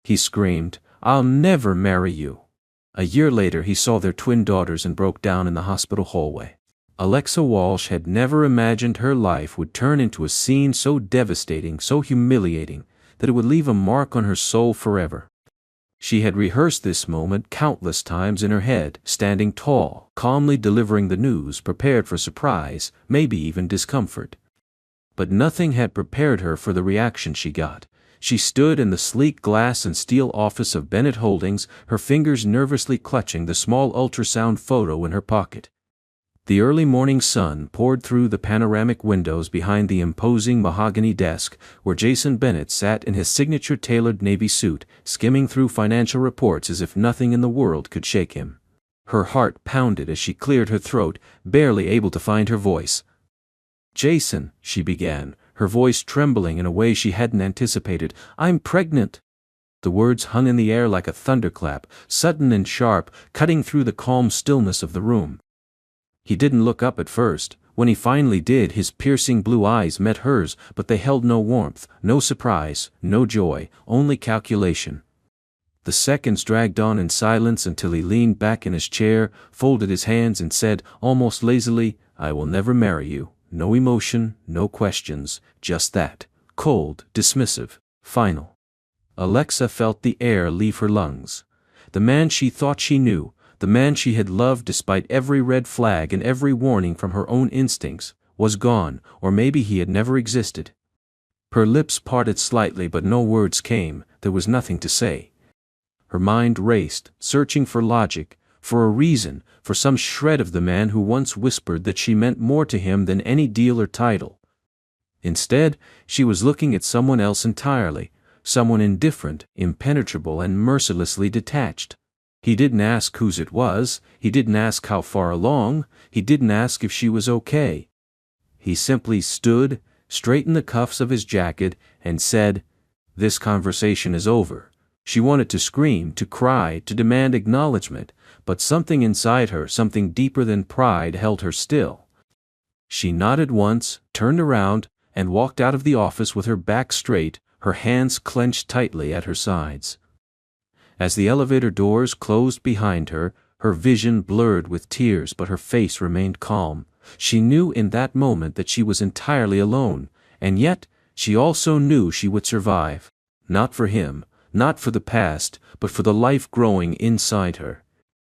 He screamed, "I'll never marry you." A year later he saw their twin daughters and broke down in the hospital hallway. Alexa Walsh had never imagined her life would turn into a scene so devastating, so humiliating, that it would leave a mark on her soul forever. She had rehearsed this moment countless times in her head, standing tall, calmly delivering the news, prepared for surprise, maybe even discomfort. But nothing had prepared her for the reaction she got. She stood in the sleek glass and steel office of Bennett Holdings, her fingers nervously clutching the small ultrasound photo in her pocket. The early morning sun poured through the panoramic windows behind the imposing mahogany desk where Jason Bennett sat in his signature tailored navy suit, skimming through financial reports as if nothing in the world could shake him. Her heart pounded as she cleared her throat, barely able to find her voice. "Jason," she began, her voice trembling in a way she hadn't anticipated, "I'm pregnant." The words hung in the air like a thunderclap, sudden and sharp, cutting through the calm stillness of the room. He didn't look up at first. When he finally did, his piercing blue eyes met hers, but they held no warmth, no surprise, no joy, only calculation. The seconds dragged on in silence until he leaned back in his chair, folded his hands and said, almost lazily, "I will never marry you." No emotion, no questions, just that. Cold, dismissive, final. Alexa felt the air leave her lungs. The man she thought she knew, the man she had loved despite every red flag and every warning from her own instincts, was gone, or maybe he had never existed. Her lips parted slightly but no words came, there was nothing to say. Her mind raced, searching for logic, for a reason, for some shred of the man who once whispered that she meant more to him than any deal or title. Instead, she was looking at someone else entirely, someone indifferent, impenetrable and mercilessly detached. He didn't ask whose it was, he didn't ask how far along, he didn't ask if she was okay. He simply stood, straightened the cuffs of his jacket, and said, "This conversation is over." She wanted to scream, to cry, to demand acknowledgement, but something inside her, something deeper than pride, held her still. She nodded once, turned around, and walked out of the office with her back straight, her hands clenched tightly at her sides. As the elevator doors closed behind her, her vision blurred with tears but her face remained calm. She knew in that moment that she was entirely alone, and yet, she also knew she would survive. Not for him, not for the past, but for the life growing inside her.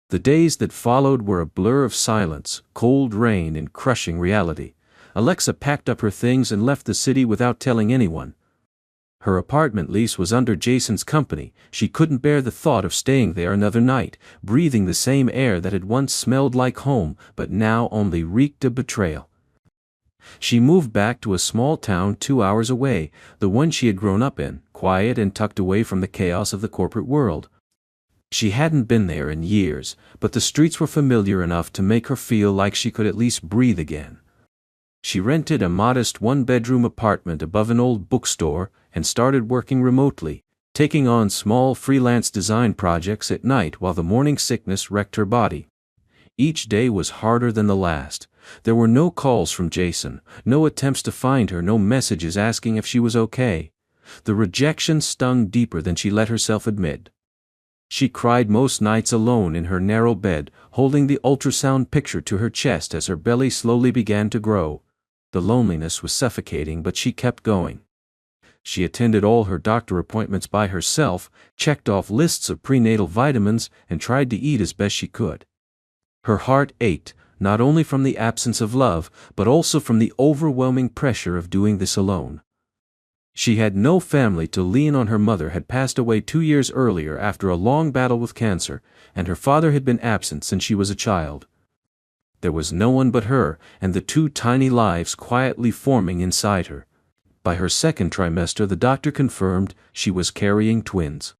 The days that followed were a blur of silence, cold rain and crushing reality. Alexa packed up her things and left the city without telling anyone. Her apartment lease was under Jason's company. She couldn't bear the thought of staying there another night, breathing the same air that had once smelled like home, but now only reeked of betrayal. She moved back to a small town 2 hours away, the one she had grown up in, quiet and tucked away from the chaos of the corporate world. She hadn't been there in years, but the streets were familiar enough to make her feel like she could at least breathe again. She rented a modest one-bedroom apartment above an old bookstore and started working remotely, taking on small freelance design projects at night while the morning sickness wrecked her body. Each day was harder than the last. There were no calls from Jason, no attempts to find her, no messages asking if she was okay. The rejection stung deeper than she let herself admit. She cried most nights alone in her narrow bed, holding the ultrasound picture to her chest as her belly slowly began to grow. The loneliness was suffocating, but she kept going. She attended all her doctor appointments by herself, checked off lists of prenatal vitamins, and tried to eat as best she could. Her heart ached, not only from the absence of love, but also from the overwhelming pressure of doing this alone. She had no family to lean on. Her mother had passed away 2 years earlier after a long battle with cancer, and her father had been absent since she was a child. There was no one but her, and the 2 tiny lives quietly forming inside her. By her second trimester, the doctor confirmed she was carrying twins.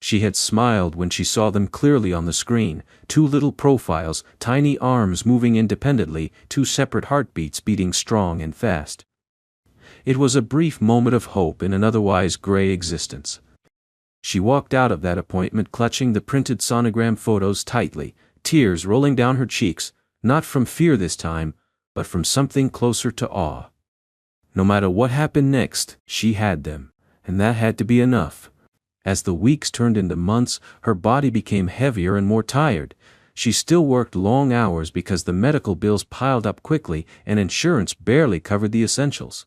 She had smiled when she saw them clearly on the screen, 2 little profiles, tiny arms moving independently, 2 separate heartbeats beating strong and fast. It was a brief moment of hope in an otherwise gray existence. She walked out of that appointment clutching the printed sonogram photos tightly, tears rolling down her cheeks, not from fear this time, but from something closer to awe. No matter what happened next, she had them, and that had to be enough. As the weeks turned into months, her body became heavier and more tired. She still worked long hours because the medical bills piled up quickly and insurance barely covered the essentials.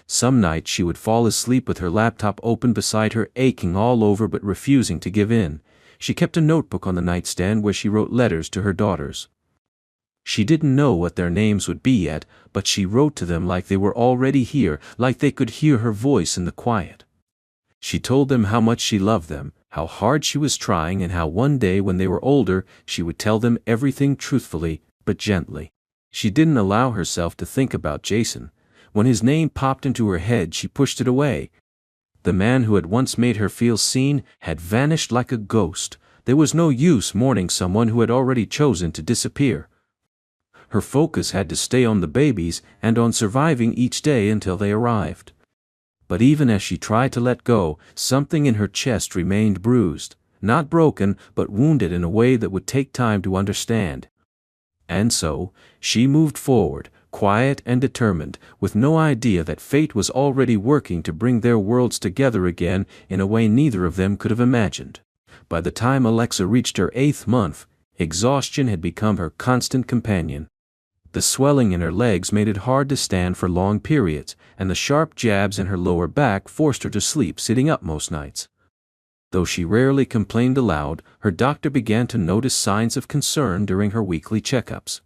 Some nights she would fall asleep with her laptop open beside her, aching all over but refusing to give in. She kept a notebook on the nightstand where she wrote letters to her daughters. She didn't know what their names would be yet, but she wrote to them like they were already here, like they could hear her voice in the quiet. She told them how much she loved them, how hard she was trying, and how one day when they were older, she would tell them everything truthfully, but gently. She didn't allow herself to think about Jason. When his name popped into her head, she pushed it away. The man who had once made her feel seen had vanished like a ghost. There was no use mourning someone who had already chosen to disappear. Her focus had to stay on the babies and on surviving each day until they arrived. But even as she tried to let go, something in her chest remained bruised, not broken, but wounded in a way that would take time to understand. And so, she moved forward, quiet and determined, with no idea that fate was already working to bring their worlds together again in a way neither of them could have imagined. By the time Alexa reached her 8th month, exhaustion had become her constant companion. The swelling in her legs made it hard to stand for long periods, and the sharp jabs in her lower back forced her to sleep sitting up most nights. Though she rarely complained aloud, her doctor began to notice signs of concern during her weekly checkups.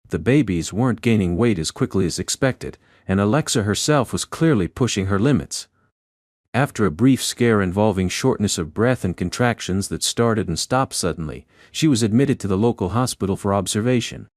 The babies weren't gaining weight as quickly as expected, and Alexa herself was clearly pushing her limits. After a brief scare involving shortness of breath and contractions that started and stopped suddenly, she was admitted to the local hospital for observation.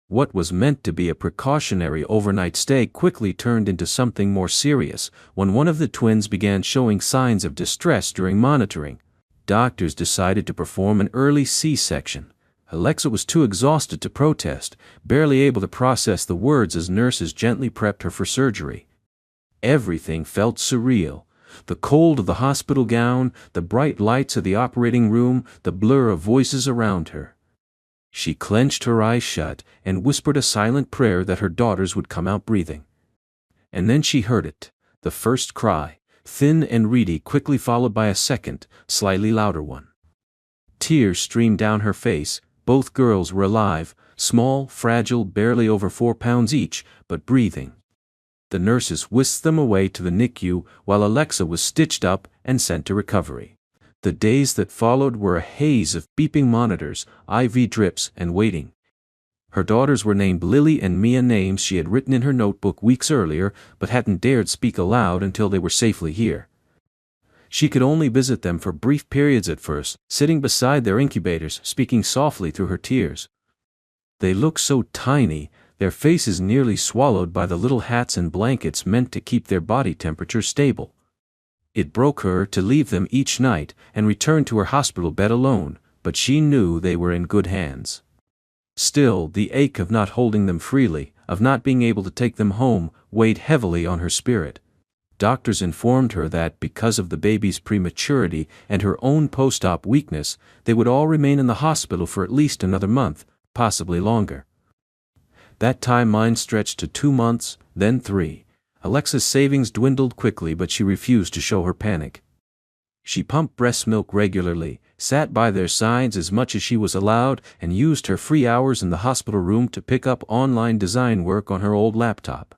What was meant to be a precautionary overnight stay quickly turned into something more serious when one of the twins began showing signs of distress during monitoring. Doctors decided to perform an early C-section. Alexa was too exhausted to protest, barely able to process the words as nurses gently prepped her for surgery. Everything felt surreal. The cold of the hospital gown, the bright lights of the operating room, the blur of voices around her. She clenched her eyes shut and whispered a silent prayer that her daughters would come out breathing. And then she heard it, the first cry, thin and reedy, quickly followed by a second, slightly louder one. Tears streamed down her face. Both girls were alive, small, fragile, barely over 4 pounds each, but breathing. The nurses whisked them away to the NICU while Alexa was stitched up and sent to recovery. The days that followed were a haze of beeping monitors, IV drips, and waiting. Her daughters were named Lily and Mia, names she had written in her notebook weeks earlier but hadn't dared speak aloud until they were safely here. She could only visit them for brief periods at first, sitting beside their incubators, speaking softly through her tears. They looked so tiny, their faces nearly swallowed by the little hats and blankets meant to keep their body temperature stable. It broke her to leave them each night and return to her hospital bed alone, but she knew they were in good hands. Still, the ache of not holding them freely, of not being able to take them home, weighed heavily on her spirit. Doctors informed her that because of the baby's prematurity and her own post-op weakness, they would all remain in the hospital for at least another month, possibly longer. That timeline stretched to 2 months, then 3. Alexa's savings dwindled quickly, but she refused to show her panic. She pumped breast milk regularly, sat by their sides as much as she was allowed, and used her free hours in the hospital room to pick up online design work on her old laptop.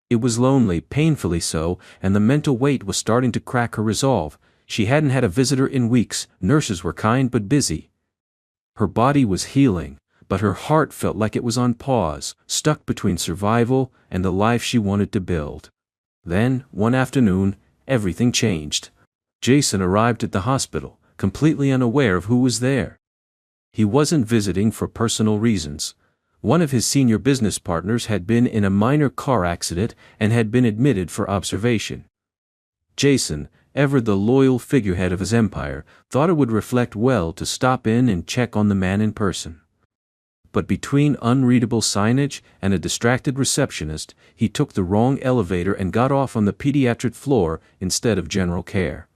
It was lonely, painfully so, and the mental weight was starting to crack her resolve. She hadn't had a visitor in weeks, nurses were kind but busy. Her body was healing, but her heart felt like it was on pause, stuck between survival and the life she wanted to build. Then, one afternoon, everything changed. Jason arrived at the hospital, completely unaware of who was there. He wasn't visiting for personal reasons. One of his senior business partners had been in a minor car accident and had been admitted for observation. Jason, ever the loyal figurehead of his empire, thought it would reflect well to stop in and check on the man in person. But between unreadable signage and a distracted receptionist, he took the wrong elevator and got off on the pediatric floor instead of general care.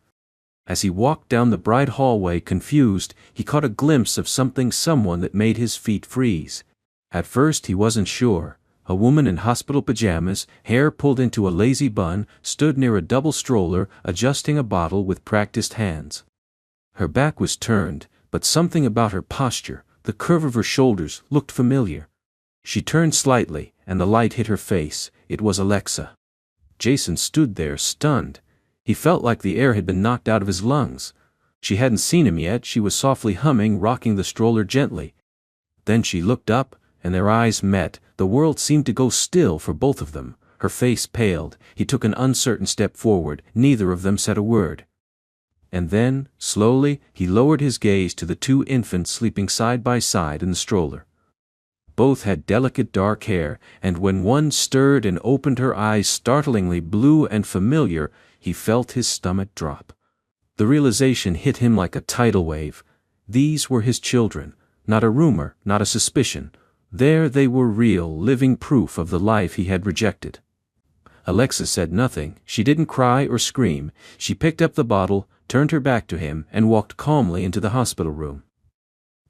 As he walked down the bright hallway confused, he caught a glimpse of someone that made his feet freeze. At first he wasn't sure. A woman in hospital pajamas, hair pulled into a lazy bun, stood near a double stroller, adjusting a bottle with practiced hands. Her back was turned, but something about her posture, the curve of her shoulders, looked familiar. She turned slightly, and the light hit her face. It was Alexa. Jason stood there, stunned. He felt like the air had been knocked out of his lungs. She hadn't seen him yet. She was softly humming, rocking the stroller gently. Then she looked up, and their eyes met. The world seemed to go still for both of them. Her face paled. He took an uncertain step forward. Neither of them said a word. And then, slowly, he lowered his gaze to the two infants sleeping side by side in the stroller. Both had delicate dark hair, and when one stirred and opened her eyes startlingly blue and familiar, he felt his stomach drop. The realization hit him like a tidal wave. These were his children, not a rumor, not a suspicion. There they were, real, living proof of the life he had rejected. Alexa said nothing. She didn't cry or scream. She picked up the bottle, turned her back to him, and walked calmly into the hospital room.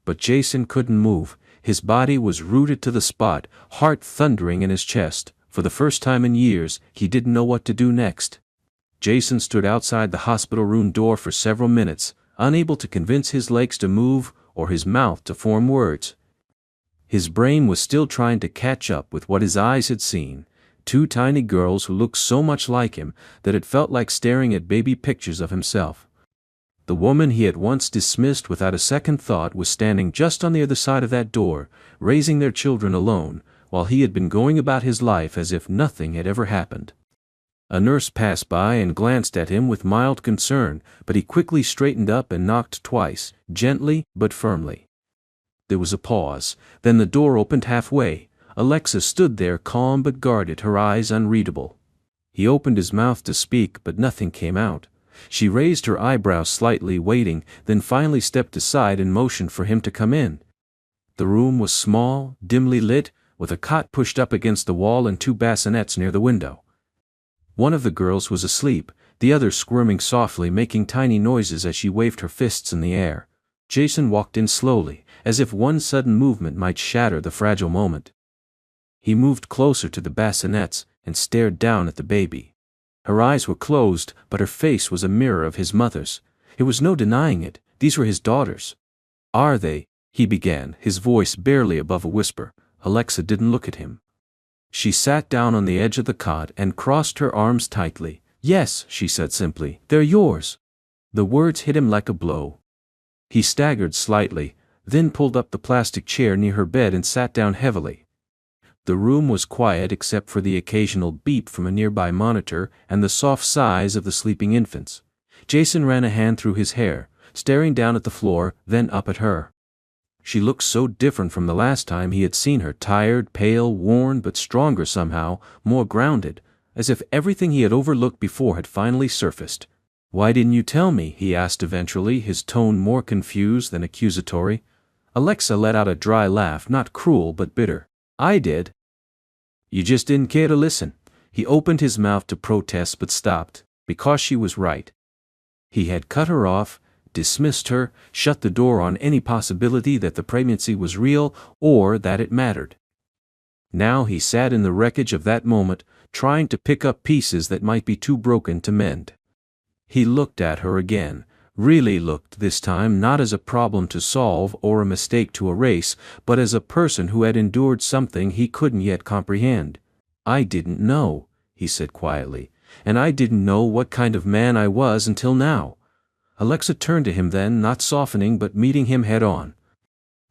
But Jason couldn't move. His body was rooted to the spot, heart thundering in his chest. For the first time in years, he didn't know what to do next. Jason stood outside the hospital room door for several minutes, unable to convince his legs to move or his mouth to form words. His brain was still trying to catch up with what his eyes had seen. Two tiny girls who looked so much like him that it felt like staring at baby pictures of himself. The woman he had once dismissed without a second thought was standing just on the other side of that door, raising their children alone, while he had been going about his life as if nothing had ever happened. A nurse passed by and glanced at him with mild concern, but he quickly straightened up and knocked twice, gently but firmly. There was a pause, then the door opened halfway. Alexa stood there calm but guarded, her eyes unreadable. He opened his mouth to speak, but nothing came out. She raised her eyebrows slightly, waiting, then finally stepped aside and motioned for him to come in. The room was small, dimly lit, with a cot pushed up against the wall and two bassinets near the window. One of the girls was asleep, the other squirming softly, making tiny noises as she waved her fists in the air. Jason walked in slowly, as if one sudden movement might shatter the fragile moment. He moved closer to the bassinets and stared down at the baby. Her eyes were closed, but her face was a mirror of his mother's. There was no denying it. These were his daughters. "Are they?" he began, his voice barely above a whisper. Alexa didn't look at him. She sat down on the edge of the cot and crossed her arms tightly. "Yes," she said simply, "they're yours." The words hit him like a blow. He staggered slightly, then pulled up the plastic chair near her bed and sat down heavily. The room was quiet except for the occasional beep from a nearby monitor and the soft sighs of the sleeping infants. Jason ran a hand through his hair, staring down at the floor, then up at her. She looked so different from the last time he had seen her, tired, pale, worn, but stronger somehow, more grounded, as if everything he had overlooked before had finally surfaced. "Why didn't you tell me?" he asked eventually, his tone more confused than accusatory. Alexa let out a dry laugh, not cruel but bitter. "I did. You just didn't care to listen." He opened his mouth to protest but stopped, because she was right. He had cut her off, dismissed her, shut the door on any possibility that the pregnancy was real or that it mattered. Now he sat in the wreckage of that moment, trying to pick up pieces that might be too broken to mend. He looked at her again, really looked this time not as a problem to solve or a mistake to erase, but as a person who had endured something he couldn't yet comprehend. "I didn't know," he said quietly, "and I didn't know what kind of man I was until now." Alexa turned to him then, not softening but meeting him head on.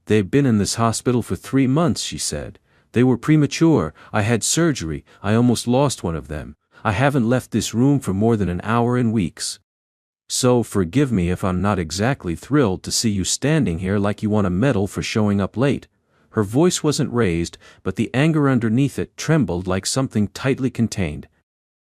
"They've been in this hospital for 3 months," she said. "They were premature. I had surgery. I almost lost one of them. I haven't left this room for more than an hour in weeks. So forgive me if I'm not exactly thrilled to see you standing here like you won a medal for showing up late." Her voice wasn't raised, but the anger underneath it trembled like something tightly contained.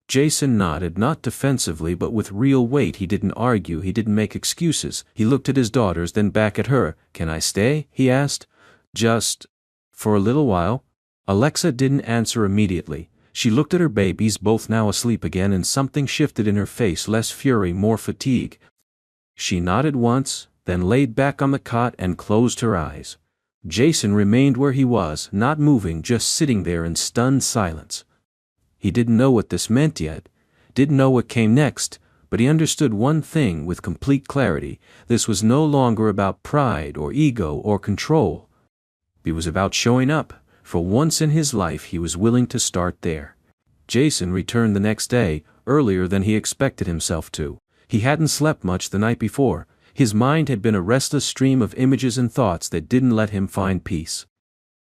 Jason nodded, not defensively but with real weight. He didn't argue, he didn't make excuses. He looked at his daughters, then back at her. "Can I stay?" he asked. "Just for a little while?" Alexa didn't answer immediately. She looked at her babies, both now asleep again, and something shifted in her face, less fury, more fatigue. She nodded once, then laid back on the cot and closed her eyes. Jason remained where he was, not moving, just sitting there in stunned silence. He didn't know what this meant yet, didn't know what came next, but he understood one thing with complete clarity: this was no longer about pride or ego or control. It was about showing up. For once in his life he was willing to start there. Jason returned the next day, earlier than he expected himself to. He hadn't slept much the night before. His mind had been a restless stream of images and thoughts that didn't let him find peace.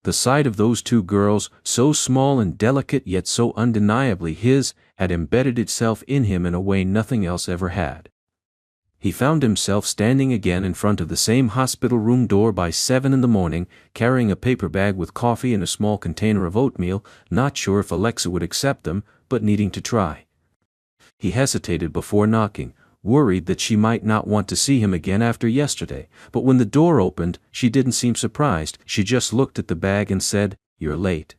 The sight of those two girls, so small and delicate yet so undeniably his, had embedded itself in him in a way nothing else ever had. He found himself standing again in front of the same hospital room door by 7 in the morning, carrying a paper bag with coffee and a small container of oatmeal, not sure if Alexa would accept them, but needing to try. He hesitated before knocking, worried that she might not want to see him again after yesterday, but when the door opened, she didn't seem surprised. She just looked at the bag and said, "You're late."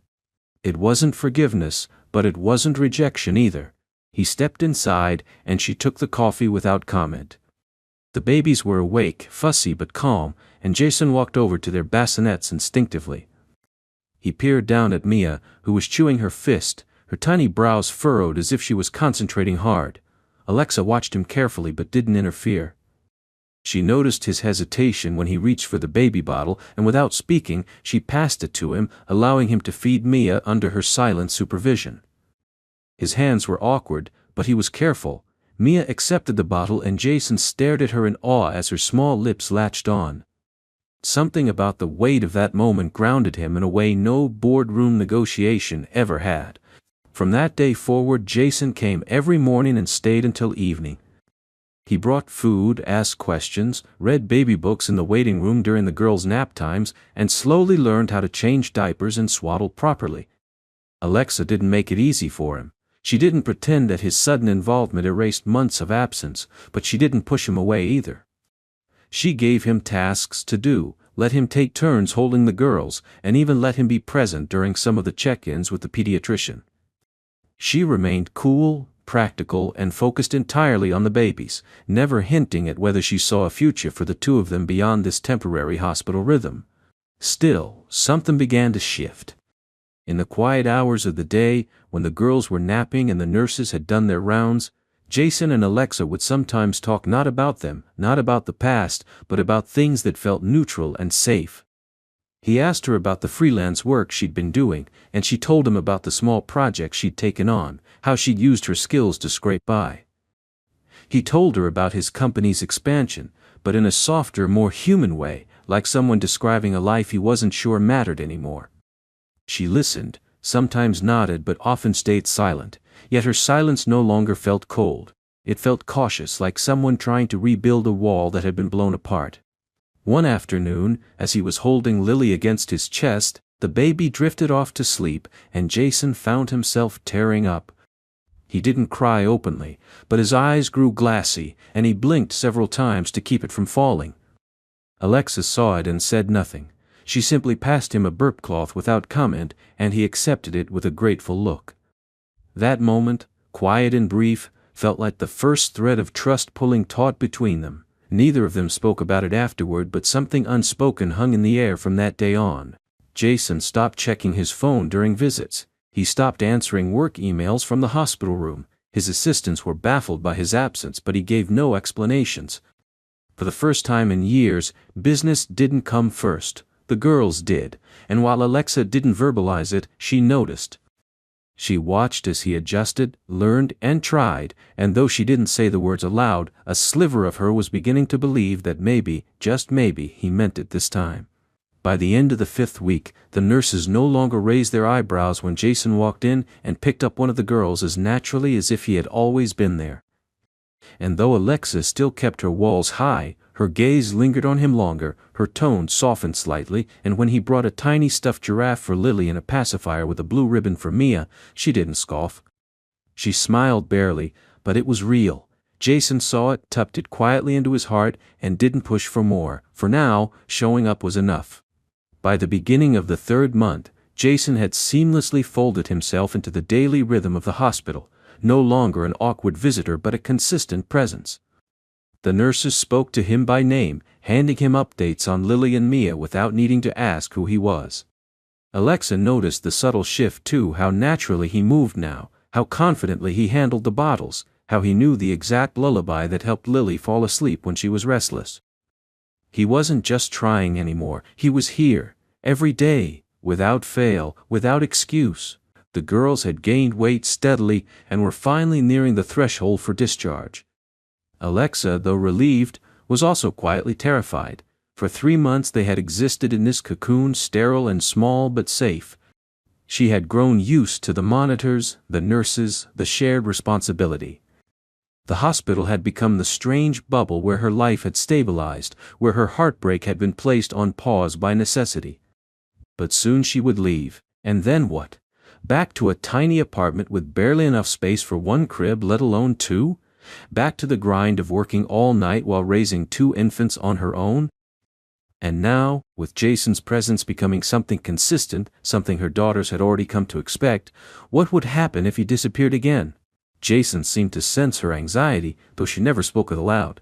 It wasn't forgiveness, but it wasn't rejection either. He stepped inside, and she took the coffee without comment. The babies were awake, fussy but calm, and Jason walked over to their bassinets instinctively. He peered down at Mia, who was chewing her fist, her tiny brows furrowed as if she was concentrating hard. Alexa watched him carefully but didn't interfere. She noticed his hesitation when he reached for the baby bottle, and without speaking, she passed it to him, allowing him to feed Mia under her silent supervision. His hands were awkward, but he was careful. Mia accepted the bottle and Jason stared at her in awe as her small lips latched on. Something about the weight of that moment grounded him in a way no boardroom negotiation ever had. From that day forward, Jason came every morning and stayed until evening. He brought food, asked questions, read baby books in the waiting room during the girls' nap times, and slowly learned how to change diapers and swaddle properly. Alexa didn't make it easy for him. She didn't pretend that his sudden involvement erased months of absence, but she didn't push him away either. She gave him tasks to do, let him take turns holding the girls, and even let him be present during some of the check-ins with the pediatrician. She remained cool, practical, and focused entirely on the babies, never hinting at whether she saw a future for the two of them beyond this temporary hospital rhythm. Still, something began to shift. In the quiet hours of the day, when the girls were napping and the nurses had done their rounds, Jason and Alexa would sometimes talk not about them, not about the past, but about things that felt neutral and safe. He asked her about the freelance work she'd been doing, and she told him about the small projects she'd taken on, how she'd used her skills to scrape by. He told her about his company's expansion, but in a softer, more human way, like someone describing a life he wasn't sure mattered anymore. She listened, sometimes nodded but often stayed silent, yet her silence no longer felt cold. It felt cautious, like someone trying to rebuild a wall that had been blown apart. One afternoon, as he was holding Lily against his chest, the baby drifted off to sleep, and Jason found himself tearing up. He didn't cry openly, but his eyes grew glassy, and he blinked several times to keep it from falling. Alexa saw it and said nothing. She simply passed him a burp cloth without comment, and he accepted it with a grateful look. That moment, quiet and brief, felt like the first thread of trust pulling taut between them. Neither of them spoke about it afterward, but something unspoken hung in the air from that day on. Jason stopped checking his phone during visits. He stopped answering work emails from the hospital room. His assistants were baffled by his absence, but he gave no explanations. For the first time in years, business didn't come first. The girls did, and while Alexa didn't verbalize it, she noticed. She watched as he adjusted, learned, and tried, and though she didn't say the words aloud, a sliver of her was beginning to believe that maybe, just maybe, he meant it this time. By the end of the 5th week, the nurses no longer raised their eyebrows when Jason walked in and picked up one of the girls as naturally as if he had always been there. And though Alexa still kept her walls high, her gaze lingered on him longer, her tone softened slightly, and when he brought a tiny stuffed giraffe for Lily and a pacifier with a blue ribbon for Mia, she didn't scoff. She smiled barely, but it was real. Jason saw it, tucked it quietly into his heart, and didn't push for more. For now, showing up was enough. By the beginning of the 3rd month, Jason had seamlessly folded himself into the daily rhythm of the hospital, no longer an awkward visitor but a consistent presence. The nurses spoke to him by name, handing him updates on Lily and Mia without needing to ask who he was. Alexa noticed the subtle shift too, how naturally he moved now, how confidently he handled the bottles, how he knew the exact lullaby that helped Lily fall asleep when she was restless. He wasn't just trying anymore, he was here, every day, without fail, without excuse. The girls had gained weight steadily and were finally nearing the threshold for discharge. Alexa, though relieved, was also quietly terrified. For 3 months they had existed in this cocoon, sterile and small but safe. She had grown used to the monitors, the nurses, the shared responsibility. The hospital had become the strange bubble where her life had stabilized, where her heartbreak had been placed on pause by necessity. But soon she would leave, and then what? Back to a tiny apartment with barely enough space for one crib, let alone 2? Back to the grind of working all night while raising 2 infants on her own? And now, with Jason's presence becoming something consistent, something her daughters had already come to expect, what would happen if he disappeared again? Jason seemed to sense her anxiety, though she never spoke it aloud.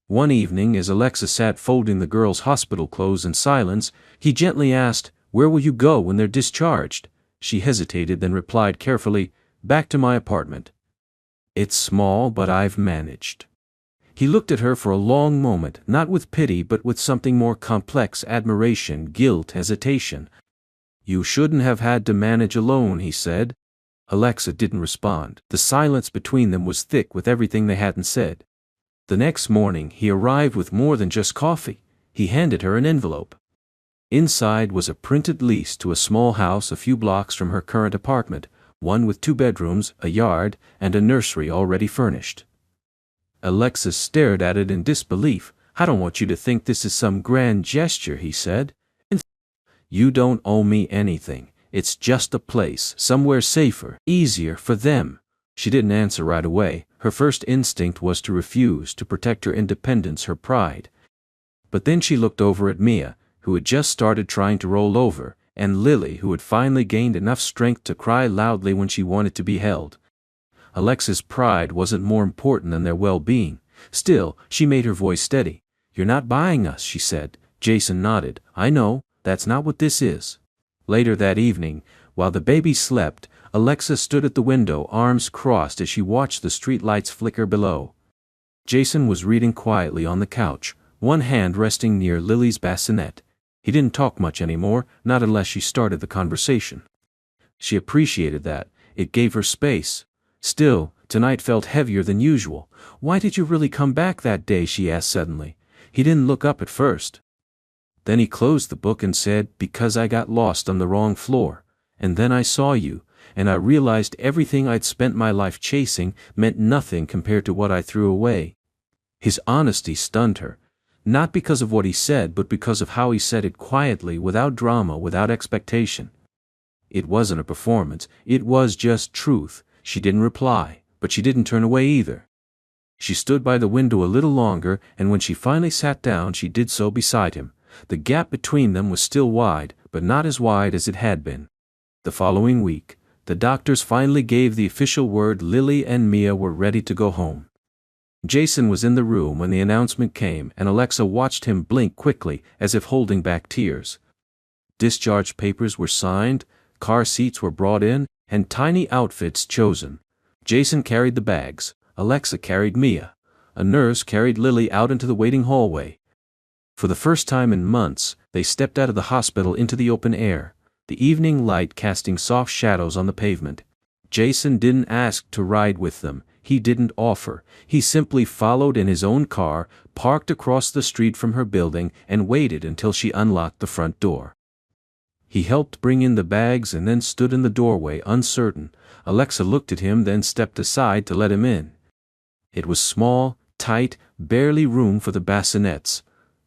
One evening, as Alexa sat folding the girls' hospital clothes in silence, he gently asked, "Where will you go when they're discharged?" She hesitated, then replied carefully, "Back to my apartment. It's small, but I've managed." He looked at her for a long moment, not with pity but with something more complex: admiration, guilt, hesitation. "You shouldn't have had to manage alone," he said. Alexa didn't respond. The silence between them was thick with everything they hadn't said. The next morning he arrived with more than just coffee. He handed her an envelope. Inside was a printed lease to a small house a few blocks from her current apartment, one with 2 bedrooms, a yard, and a nursery already furnished. Alexa stared at it in disbelief. "I don't want you to think this is some grand gesture," he said. "You don't owe me anything. It's just a place, somewhere safer, easier for them." She didn't answer right away. Her first instinct was to refuse, to protect her independence, her pride. But then she looked over at Mia, who had just started trying to roll over, and Lily, who had finally gained enough strength to cry loudly when she wanted to be held. Alexa's pride wasn't more important than their well-being. Still, she made her voice steady. "You're not buying us," she said. Jason nodded. "I know, that's not what this is." Later that evening, while the baby slept, Alexa stood at the window, arms crossed, as she watched the street lights flicker below. Jason was reading quietly on the couch, one hand resting near Lily's bassinet. He didn't talk much anymore, not unless she started the conversation. She appreciated that. It gave her space. Still, tonight felt heavier than usual. "Why did you really come back that day?" she asked suddenly. He didn't look up at first. Then he closed the book and said, "Because I got lost on the wrong floor. And then I saw you, and I realized everything I'd spent my life chasing meant nothing compared to what I threw away." His honesty stunned her. Not because of what he said, but because of how he said it, quietly, without drama, without expectation. It wasn't a performance, it was just truth. She didn't reply, but she didn't turn away either. She stood by the window a little longer, and when she finally sat down, she did so beside him. The gap between them was still wide, but not as wide as it had been. The following week, the doctors finally gave the official word: Lily and Mia were ready to go home. Jason was in the room when the announcement came, and Alexa watched him blink quickly, as if holding back tears. Discharge papers were signed, car seats were brought in, and tiny outfits chosen. Jason carried the bags. Alexa carried Mia. A nurse carried Lily out into the waiting hallway. For the first time in months, they stepped out of the hospital into the open air, the evening light casting soft shadows on the pavement. Jason didn't ask to ride with them. He didn't offer. He simply followed in his own car, parked across the street from her building, and waited until she unlocked the front door. He helped bring in the bags and then stood in the doorway, uncertain. Alexa looked at him, then stepped aside to let him in. It was small, tight, barely room for the bassinets.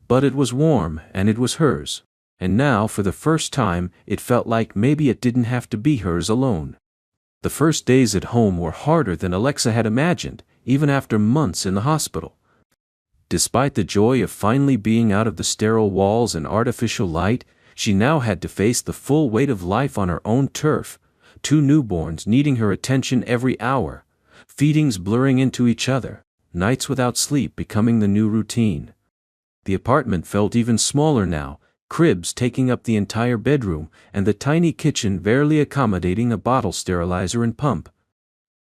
But it was warm, and it was hers. And now, for the first time, it felt like maybe it didn't have to be hers alone. The first days at home were harder than Alexa had imagined, even after months in the hospital. Despite the joy of finally being out of the sterile walls and artificial light, she now had to face the full weight of life on her own turf. 2 newborns needing her attention every hour. Feedings blurring into each other. nights without sleep becoming the new routine. The apartment felt even smaller now, cribs taking up the entire bedroom, and the tiny kitchen barely accommodating a bottle sterilizer and pump.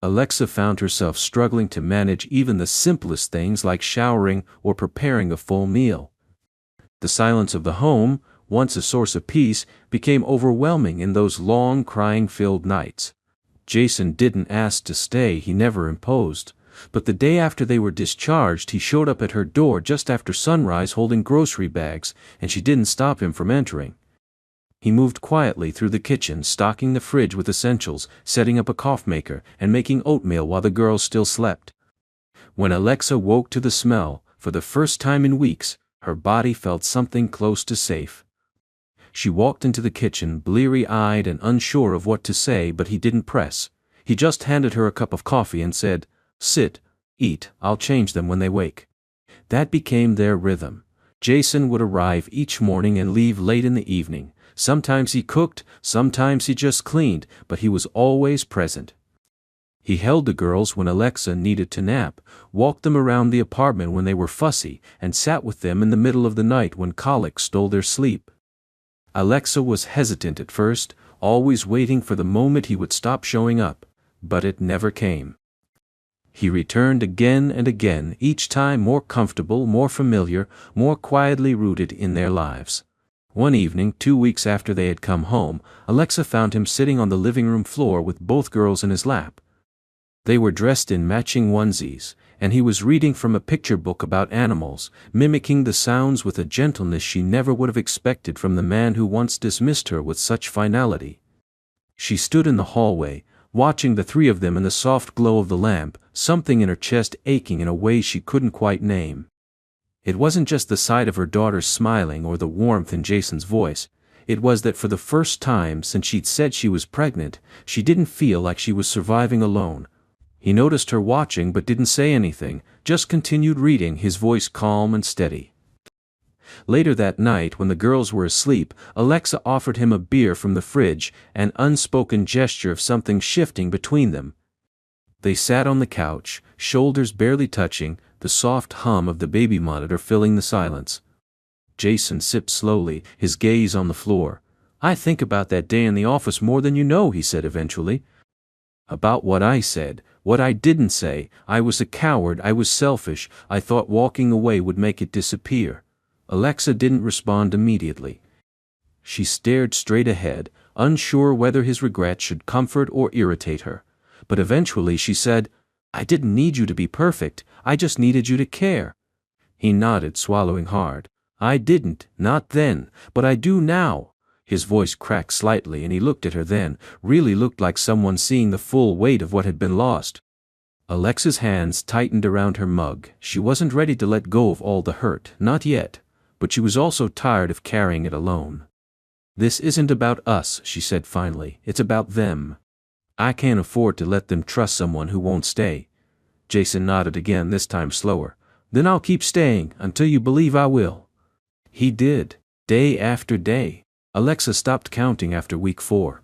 Alexa found herself struggling to manage even the simplest things like showering or preparing a full meal. The silence of the home, once a source of peace, became overwhelming in those long crying-filled nights. Jason didn't ask to stay, he never imposed. But the day after they were discharged, he showed up at her door just after sunrise holding grocery bags, and she didn't stop him from entering. He moved quietly through the kitchen, stocking the fridge with essentials, setting up a coffee maker, and making oatmeal while the girls still slept. When Alexa woke to the smell, for the first time in weeks, her body felt something close to safe. She walked into the kitchen, bleary-eyed and unsure of what to say, but he didn't press. He just handed her a cup of coffee and said, "Sit, eat, I'll change them when they wake." That became their rhythm. Jason would arrive each morning and leave late in the evening. Sometimes he cooked, sometimes he just cleaned, but he was always present. He held the girls when Alexa needed to nap, walked them around the apartment when they were fussy, and sat with them in the middle of the night when colic stole their sleep. Alexa was hesitant at first, always waiting for the moment he would stop showing up, but it never came. He returned again and again, each time more comfortable, more familiar, more quietly rooted in their lives. One evening, 2 weeks after they had come home, Alexa found him sitting on the living room floor with both girls in his lap. They were dressed in matching onesies, and he was reading from a picture book about animals, mimicking the sounds with a gentleness she never would have expected from the man who once dismissed her with such finality. She stood in the hallway, watching the three of them in the soft glow of the lamp, something in her chest aching in a way she couldn't quite name. It wasn't just the sight of her daughter smiling or the warmth in Jason's voice. It was that for the first time since she'd said she was pregnant, she didn't feel like she was surviving alone. He noticed her watching but didn't say anything, just continued reading, his voice calm and steady. Later that night, when the girls were asleep, Alexa offered him a beer from the fridge, an unspoken gesture of something shifting between them. They sat on the couch, shoulders barely touching, the soft hum of the baby monitor filling the silence. Jason sipped slowly, his gaze on the floor. "I think about that day in the office more than you know," he said eventually. "About what I said, what I didn't say. I was a coward, I was selfish, I thought walking away would make it disappear." Alexa didn't respond immediately. She stared straight ahead, unsure whether his regret should comfort or irritate her. But eventually she said, "I didn't need you to be perfect, I just needed you to care." He nodded, swallowing hard. "I didn't, not then, but I do now." His voice cracked slightly and he looked at her then, really looked like someone seeing the full weight of what had been lost. Alexa's hands tightened around her mug. She wasn't ready to let go of all the hurt, not yet, but she was also tired of carrying it alone. "This isn't about us," she said finally, "it's about them. I can't afford to let them trust someone who won't stay." Jason nodded again, this time slower. "Then I'll keep staying, until you believe I will." He did, day after day. Alexa stopped counting after week 4.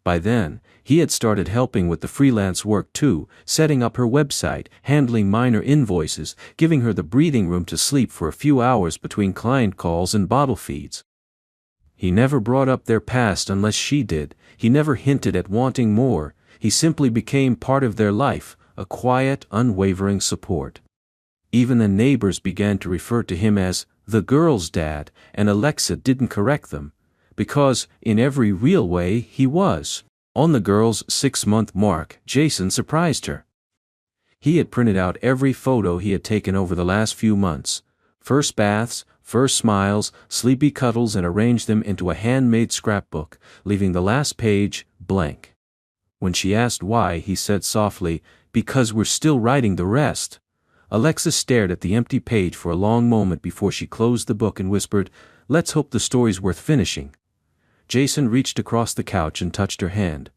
By then, he had started helping with the freelance work too, setting up her website, handling minor invoices, giving her the breathing room to sleep for a few hours between client calls and bottle feeds. He never brought up their past unless she did, he never hinted at wanting more, he simply became part of their life, a quiet, unwavering support. Even the neighbors began to refer to him as the girl's dad, and Alexa didn't correct them, because, in every real way, he was. On the girl's 6-month mark, Jason surprised her. He had printed out every photo he had taken over the last few months, first baths, first smiles, sleepy cuddles, and arranged them into a handmade scrapbook, leaving the last page blank. When she asked why, he said softly, "Because we're still writing the rest." Alexa stared at the empty page for a long moment before she closed the book and whispered, "Let's hope the story's worth finishing." Jason reached across the couch and touched her hand.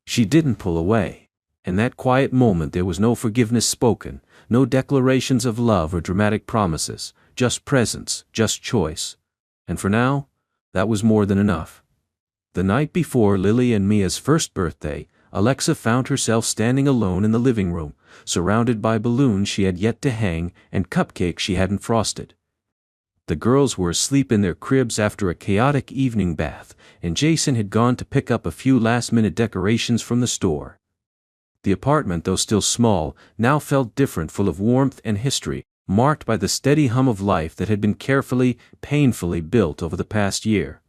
She didn't pull away. In that quiet moment there was no forgiveness spoken, no declarations of love or dramatic promises, just presence, just choice. And for now, that was more than enough. The night before Lily and Mia's first birthday, Alexa found herself standing alone in the living room, surrounded by balloons she had yet to hang and cupcakes she hadn't frosted. The girls were asleep in their cribs after a chaotic evening bath, and Jason had gone to pick up a few last-minute decorations from the store. The apartment, though still small, now felt different, full of warmth and history, marked by the steady hum of life that had been carefully, painfully built over the past year.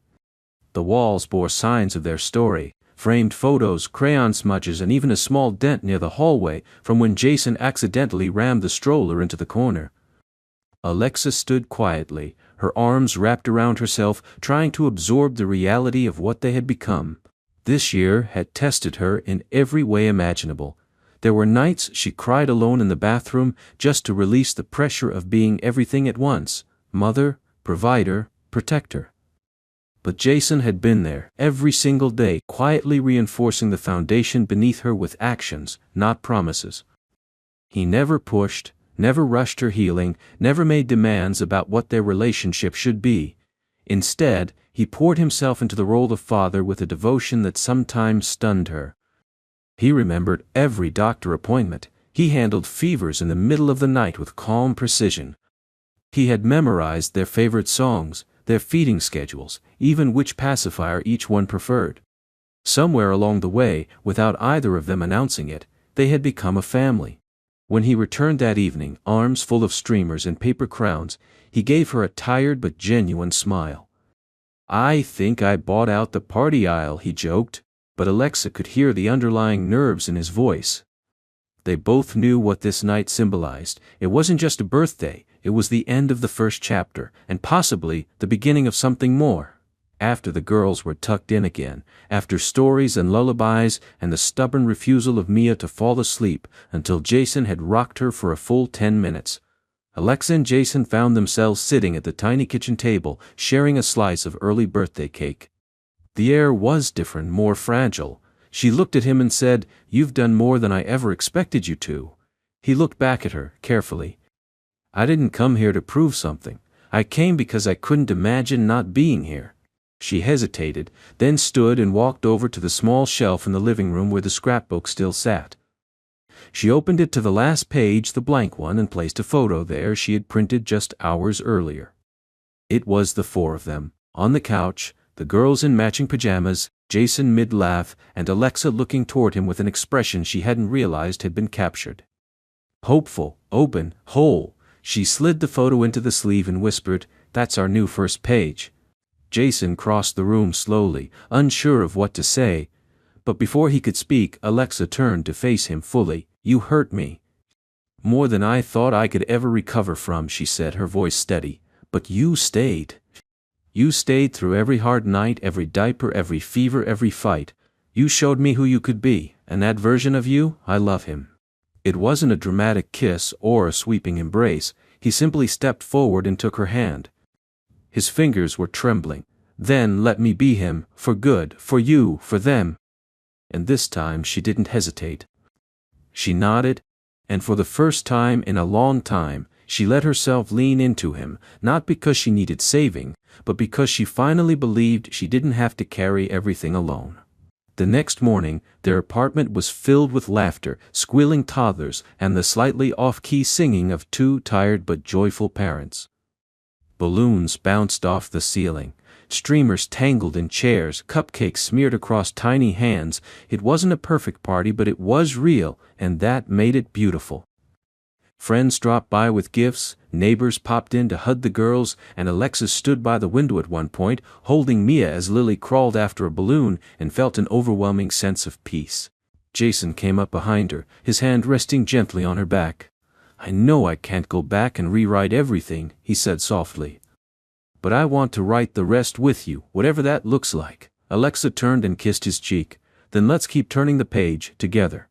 The walls bore signs of their story: framed photos, crayon smudges, and even a small dent near the hallway from when Jason accidentally rammed the stroller into the corner. Alexa stood quietly, her arms wrapped around herself, trying to absorb the reality of what they had become. This year had tested her in every way imaginable. There were nights she cried alone in the bathroom just to release the pressure of being everything at once: mother, provider, protector. But Jason had been there, every single day, quietly reinforcing the foundation beneath her with actions, not promises. He never pushed, never rushed her healing, never made demands about what their relationship should be. Instead, he poured himself into the role of father with a devotion that sometimes stunned her. He remembered every doctor appointment. He handled fevers in the middle of the night with calm precision. He had memorized their favorite songs, their feeding schedules, even which pacifier each one preferred. Somewhere along the way, without either of them announcing it, they had become a family. When he returned that evening, arms full of streamers and paper crowns, he gave her a tired but genuine smile. "I think I bought out the party aisle," he joked, but Alexa could hear the underlying nerves in his voice. They both knew what this night symbolized. It wasn't just a birthday, it was the end of the first chapter, and possibly the beginning of something more. After the girls were tucked in again, after stories and lullabies and the stubborn refusal of Mia to fall asleep until Jason had rocked her for a full 10 minutes, Alexa and Jason found themselves sitting at the tiny kitchen table, sharing a slice of early birthday cake. The air was different, more fragile. She looked at him and said, "You've done more than I ever expected you to." He looked back at her, carefully. "I didn't come here to prove something. I came because I couldn't imagine not being here." She hesitated, then stood and walked over to the small shelf in the living room where the scrapbook still sat. She opened it to the last page, the blank one, and placed a photo there she had printed just hours earlier. It was the four of them, on the couch, the girls in matching pajamas, Jason mid-laugh, and Alexa looking toward him with an expression she hadn't realized had been captured. Hopeful, open, whole. She slid the photo into the sleeve and whispered, "That's our new first page." Jason crossed the room slowly, unsure of what to say. But before he could speak, Alexa turned to face him fully. "You hurt me. More than I thought I could ever recover from," she said, her voice steady. "But you stayed. You stayed through every hard night, every diaper, every fever, every fight. You showed me who you could be, and that version of you, I love him." It wasn't a dramatic kiss or a sweeping embrace. He simply stepped forward and took her hand. His fingers were trembling. "Then let me be him, for good, for you, for them." And this time she didn't hesitate. She nodded, and for the first time in a long time, she let herself lean into him, not because she needed saving, but because she finally believed she didn't have to carry everything alone. The next morning, their apartment was filled with laughter, squealing toddlers, and the slightly off-key singing of two tired but joyful parents. Balloons bounced off the ceiling, streamers tangled in chairs, cupcakes smeared across tiny hands. It wasn't a perfect party, but it was real, and that made it beautiful. Friends dropped by with gifts, neighbors popped in to hug the girls, and Alexa stood by the window at one point, holding Mia as Lily crawled after a balloon and felt an overwhelming sense of peace. Jason came up behind her, his hand resting gently on her back. "I know I can't go back and rewrite everything," he said softly. "But I want to write the rest with you, whatever that looks like." Alexa turned and kissed his cheek. "Then let's keep turning the page, together."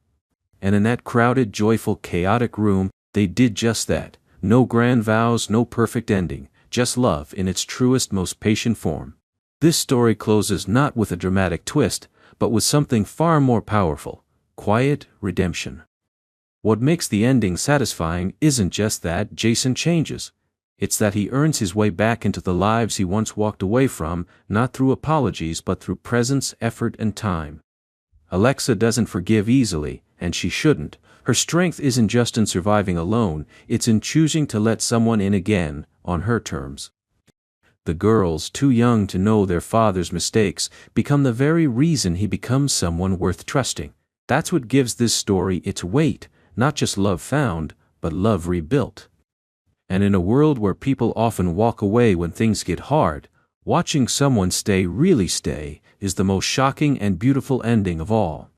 And in that crowded, joyful, chaotic room, they did just that. No grand vows, no perfect ending, just love in its truest, most patient form. This story closes not with a dramatic twist, but with something far more powerful: quiet redemption. What makes the ending satisfying isn't just that Jason changes. It's that he earns his way back into the lives he once walked away from, not through apologies but through presence, effort, and time. Alexa doesn't forgive easily, and she shouldn't, Her strength isn't just in surviving alone, it's in choosing to let someone in again, on her terms. The girls, too young to know their father's mistakes, become the very reason he becomes someone worth trusting. That's what gives this story its weight, not just love found, but love rebuilt. And in a world where people often walk away when things get hard, watching someone really stay, is the most shocking and beautiful ending of all.